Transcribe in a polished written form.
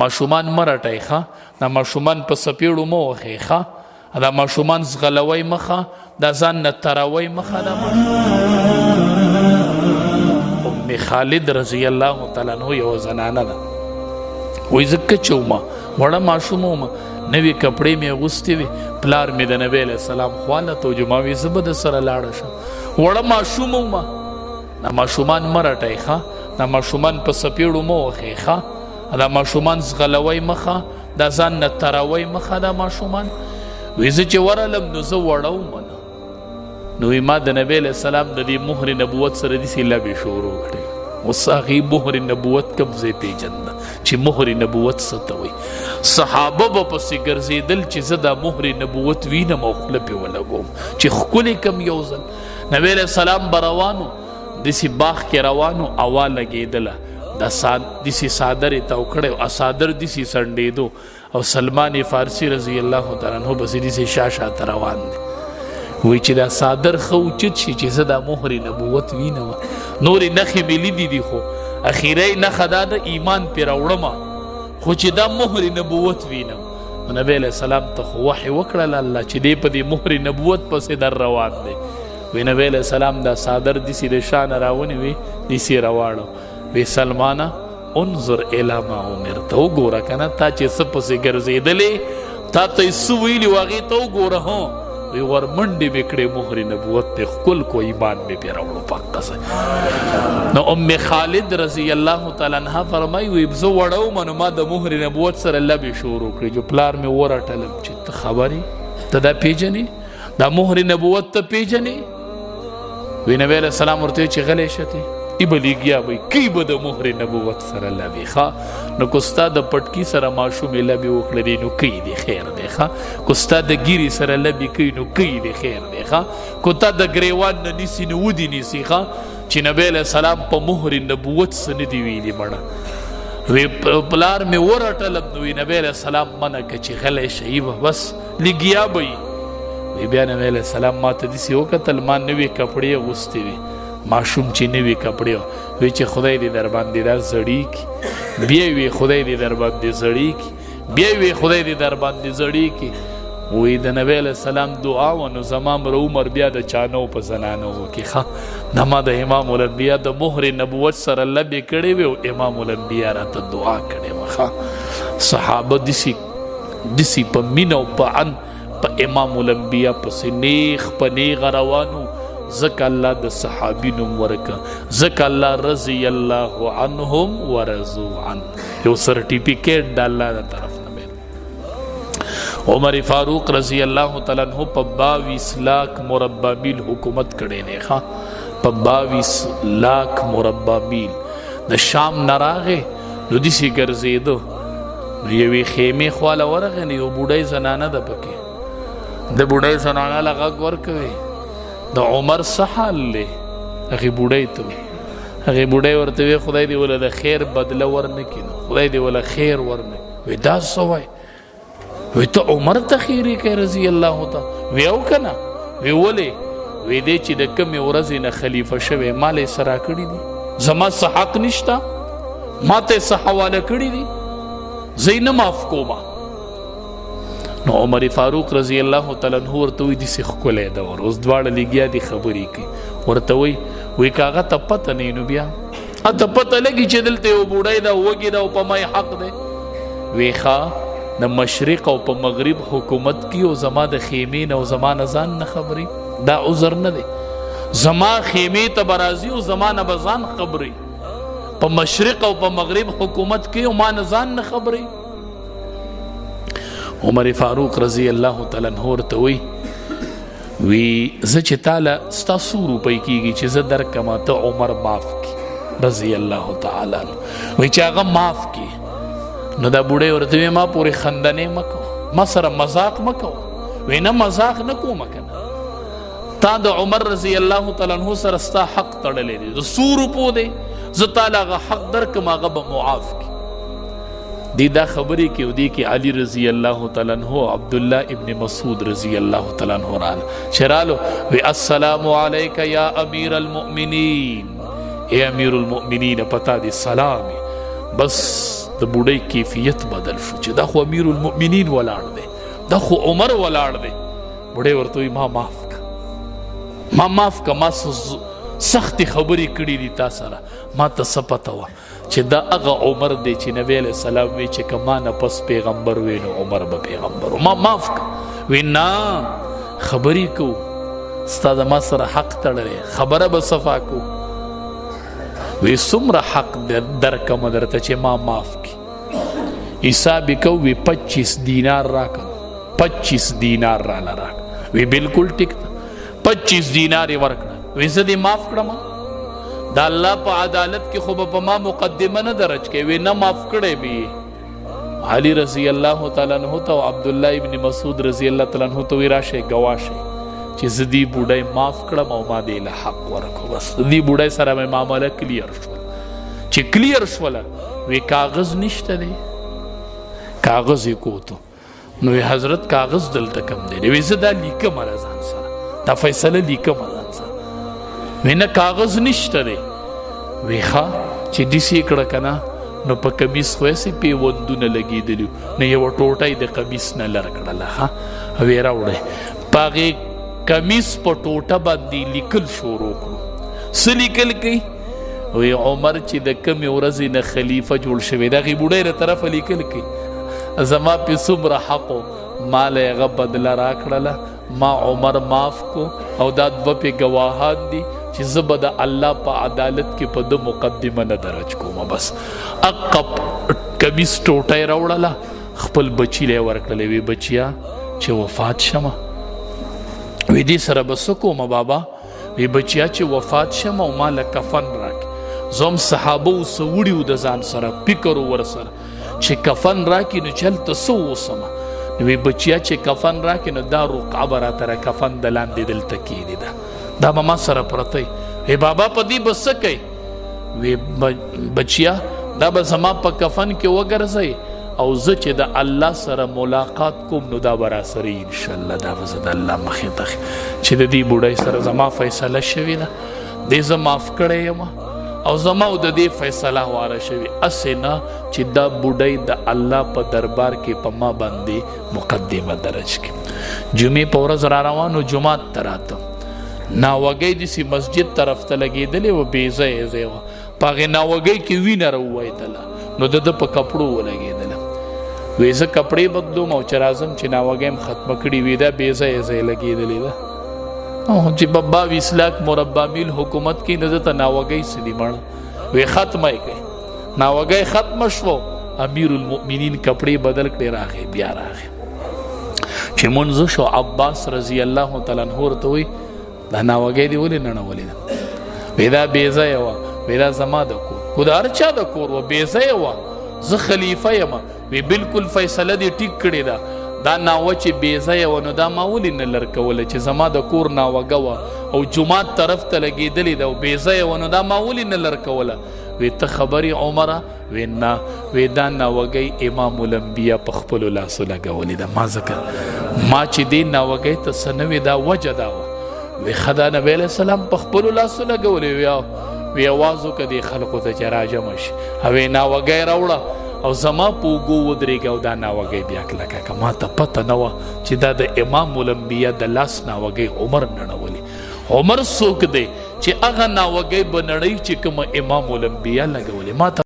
ماشومان مرټای ښه دا ماشومان په سپیړو مو وخی ښه دا ماشومان زغلوی مخه دا ځان نه تراوی مخه دا ام خالد رضی الله تعالی عنہ یو زنانه ده وای زکه چوما وړه ماشوم وم نوی کپړې مې اغوستې وي پلار مې د نبی علیه السلام خواله ته جما وي زه به د سره لاړه شم وړه ماشوم وم دا ماشومان مه رټئ ښه دا ماشومان په سپیړو مه وښئ ښه دا ماشومان زغلوی مخه دا ځان نه تروی مخه دا ماشومان وی زه چې ورغلم نو زه وړه وم نو ما د نبی علیه السلام د دې مهر نبوت سره داسې لبې شروع کړې اوس هغې مهر نبوت کوم ځای پېژنده چې مهر نبوت څه ته وایي صحابه به پسې ګرځېدل چې زه دا مهر نبوت وینم او خوله پې ولګوم چې ښکلې کم یو ځل نبی علیه السلام به روانو داسې باغ کې روانو هوا لګېدله داسې صادر یې تاو کړی او صادر داسې څنډېدو او سلمان فارسي رضی الله تعالی عنه بسې داسې شا شاته روان دی وی چې دا صادر ښه اوچت شي چې زه دا مهر نبوت وینم نورې نښې مې لیدي دي خو اخیری نښه دا د ایمان پې راوړمه خو چې دا مهر نبوت وینم نبی علیه السلام ته خو وحی وکړل الله چې دی په دې مهر نبوت پسې در روان دی وی نبی علیه السلام دا صادر داسې د شا نه راونیوي داسې یې راواړو وی سلمانه انظر الی ما امرته وګوره که نه تا چې څه پسې ګرځېدلې تا ته یې څه ویلي و هغې ته وګوره هو وی ورمنډې مې کړې مهر نبوت ته ښکل کو ایمان مې پې راوړو پاک قسم نو ام خالد رضی الله تعالی عنها فرمایي وی زه وړه وم نو ما د مهر نبوت سره لبې شروع کړې جو پلار مې ورټلم چې ته خبرې ته دا پیژنې دا مهر نبوت ته پیژنې وی نبی علیه السلام ورته چې غلی شتې ای به لګیا وی کی به د مهر نبوت سره لبې ښه نو که ستا د پټکي سره ماشومې لبې وکړلې نو کوي دی خیر دی ښه که ستا د ګیرې سره لبې کوي نو کوي دی خیر دی ښه که تا د ګریوان نه نیسي نو ودې نیسي ښه چې نبی علیه السلام په مهر نبوت څه نه دي ویلي مړه وی پلار مې ورټلم نو وی نبی علیه السلام منع که چې غلی شي به بس لګیا به وي وی بیا نبی علیه السلام ما ته داسې وکتل ما نوې کپړې اغوستې وي ماشوم چې نوې کپړې وی چې خدای دې در باندې دا زړی کړي بیا وی خدای دې در باندې زړی کړي بیا وی خدای دې در باندې زړی کړي وی د نبی علیه السلام دعا و نو زما مره عمر بیا د چانو په زنانو کې ښه دا ما د امام الانبیا د مهر نبوت سره لبې کړې وې او امام الانبیا راته دعا کړې وه ښه صحابه داسې په مینه او په ان په امام الانبیا پسې نیغ په نیغه روانو ځکه الله د صحابي نوم ورکه ځکه الله رضی الله عنهم ورضوا عنه یو سرټیفیکیټ د الله د طرف نه مل عمر فاروق رضی الله تعالی عنہ په 22 لاکھ مربع میل حکومت کړی دی ښه په 22 لاکھ مربع میل د شام نه راغی نو داسې ګرځېده نو یوې خیمې خواله ورغی نو یو بوډۍ زنانه ده پکې د بوډۍ زنانه له غږ ورکوي د عمر څه حال دی هغې بوډۍ ته هغې بوډۍ ورته وی خدای دې وله د خیر بدله ورنه کړي نو خدای دې وله خیر ورنه وی دا څه وایي وی ته عمر ته خیرې کوې رضی الله تعالی وی او که نه وی ولې وی دی چې د کمې ورځې نه خلیفه شوی مال یې څه راکړي دي زما څه حق نشته ما ته یې څه حواله کړي دي زه یې نه معاف کومه نو عمر فاروق رضی الله تعالی عنہ ورته وی داسې ښکلی ده اوس دواړه لګیا دي خبرې کوي ورته وی که هغه ته پته نه نو بیا ته پته لګي چې دلته یو بوډۍ ده وږې ده او په ما حق دی وی ښه د مشرق او په مغرب حکومت کې او زما د خیمې نه او زما نه ځان نه خبرې دا عذر نه دی زما خیمې ته به راځي او زما نه به ځان خبرې په مشرق او په مغرب حکومت کې او ما نه ځان نه خبرې عمر فاروق رضی الله تعالی عنہ ورته وی زه چې تاله ستا څو روپۍ کېږي چې زه درکړمه ته عمر معاف کړي رضی الله تعالی عنہ وی چې هغه معاف کړي نو دا بوډۍ ورته وی ما پورې خندنې مه کوه ما سره مذاق مه کوه وی نه مذاق نه کومه که نه تا د عمر رضی الله تعالی عنہ سره ستا حق تړلی دی د څو روپو دی زه تاله هغه حق درکړم هغه به معاف کړي دی دا خبرې کې او دی کې علی رضی الله تعالی عنہ عبدالله ابن مسعود رضی الله تعالی عنہ راله چې رالو وی السلام علیک یا امیر المؤمنین اے امیر المؤمنین پتا دی سلام بس د بوډۍ کیفیت بدل شو چې دا خو امیر المؤمنین ولاړ دی، دا خو عمر ولاړ دی. بوډۍ ورته وایي ما معاف که، ما معاف که، ما سختې خبرې کړي دي تا سره، ما ته څه پته وه چې دا هغه عمر دی چې نبی علیه السلام وی چې که ما نه پس پیغمبر وی نو عمر به پیغمبر و. ما معاف که. وی نه خبرې کوو، ستا د ما سره حق تړلی، خبره به صفا کوو. وی څومره حق درکم درته چې ما معاف کی. حساب یې کوو، وی 25 دینار راکړه، 25 دینار راله راکړه. وی بالکل ټیک ده، 25 دینار یې ورکړه. وی زه دې معاف کړم، د الله په عدالت کې خو به په ما مقدمه نه درج کوي. وی نه معاف کړی به علي رضی الله تعالی عنہ ته او عبدالله ابن مسعود رضی الله تعالی عنہ ته وی راشئ ګواه شئ چې زه دې بوډۍ معاف کړم او ما دې له حق ورکړو. بس د دې بوډۍ سره مې معامله کلیر شول. چې کلیر شوله وی کاغذ نشته دی، کاغذ یې کوتو. نو وی حضرت کاغذ دلته کم دی؟ وی زه دا لیکم له ځان سره، دا فیصله لیکم له ځان سره. وی نه کاغذ نشته دی. وی ښه چې داسې یې کړه که نه نو په کمیس خو یې پیوندونه لګېدلي، نو یوه ټوټه یې د کمیس نه لر کړله. ښه وی راوړئ. په هغې کمیس په ټوټه باندې لیکل شروع کړو. څه لیکل کوي؟ وی عمر چې د کمې ورځې نه خلیفه جوړ شوی، د هغې بوډۍ له طرفه لیکل کوي زما پې څومره حق و، ما له هغه بدله راکړله، ما عمر معاف کو او دا دوه پې ګواهان دي چې زه به د الله په عدالت کې په ده مقدمه نه درج کوم. بس اقه کمیس ټوټه یې راوړله، خپل بچي له یې ورکړله. وی بچیا چې وفات شمه، وی دې سره به څه کومه بابا؟ وی بچیا چې وفات شم او ما له کفن راکړي. زه هم صحابه و څه وړي و د ځان سره، فکر و ورسره چې کفن راکړي نو چې هلته څه ووسمه. نو وی بچیا چې کفن راکړي نو دا رقعه به راته د کفن د لاندې دلته کښېني ده، دا به ما سره پرته وي. وی بابا په دې به څه کوي؟ وی بچیا دا به زما په کفن کې وګرځئ او زه چې د الله سره ملاقات کوم نو دا به راسره انشاءالله، دا به زه د الله مخې ته چې د دې بوډۍ سره زما فیصله شوې ده، دې زه معاف کړی یم او زما او د دې فیصله واره شوې، هسې نه چې دا بوډۍ د الله په دربار کې په ما باندې مقدمه درج کړي. جمعې په ورځ را روانو، جومات ته راته ناوګۍ داسې مسجد طرف ته لګېدلې وه، بې ځایه ځای وه. په هغې ناوګۍ کې وینه راوویتله، نو د ده په کپړو ولګېدله. وی زه کپړې بدلوم او چې راځم چې ناوګۍ م ختمه کړي وي، دا بې ځایه ځای لګېدلې ده. چې په 22 لاک مربع میل حکومت کې نه ده ته ناوګۍ څه دي مړه. وی ختمه یې کوي، ناوګۍ ختمه شوه، امیر المؤمنین کپړې بدل کړې راغی، بیا راغی. چې منځ شو عباس رضی الله تعالی عنہ ورته وایي دا ناوګۍ دې ولې نړولې ده؟ وی دا بې ځایه وه. وی دا زما د کور، خو د هر چا د کور وه، بې ځایه وه، زه خلیفه یم. وی بالکل فیصله دې ټیک کړې ده، دا ناوه چې بې ځایه وه نو دا ما ولې نه لر کوله چې زما د کور ناوګه وه او جومات طرف ته لګېدلې ده او بې ځایه وه نو دا ما ولې نه لر کوله؟ وی ته خبرې عمره؟ وی نه. وی دا ناوګۍ امام الانبیا په خپلو لاسو لګولې ده، ما ځکه ما چې دې ناوګۍ ته څه نه وي دا وجه دا وه. وی ښه دا نبی علیه السلام په خپلو لاسو لګولې. وی اواز وکړه دې خلقو ته چې راجمع شي، هغې ناوګۍ راوړه او زما په اوږو ودرېږه او دا ناوګۍ بیا کلکه که. ما ته پته نه وه چې دا د امام الانبیا د لاس ناوګۍ عمر نړولې. عمر څوک دی چې هغه ناوګۍ به نړوي چې کومه امام الانبیا لګولې؟ ما ته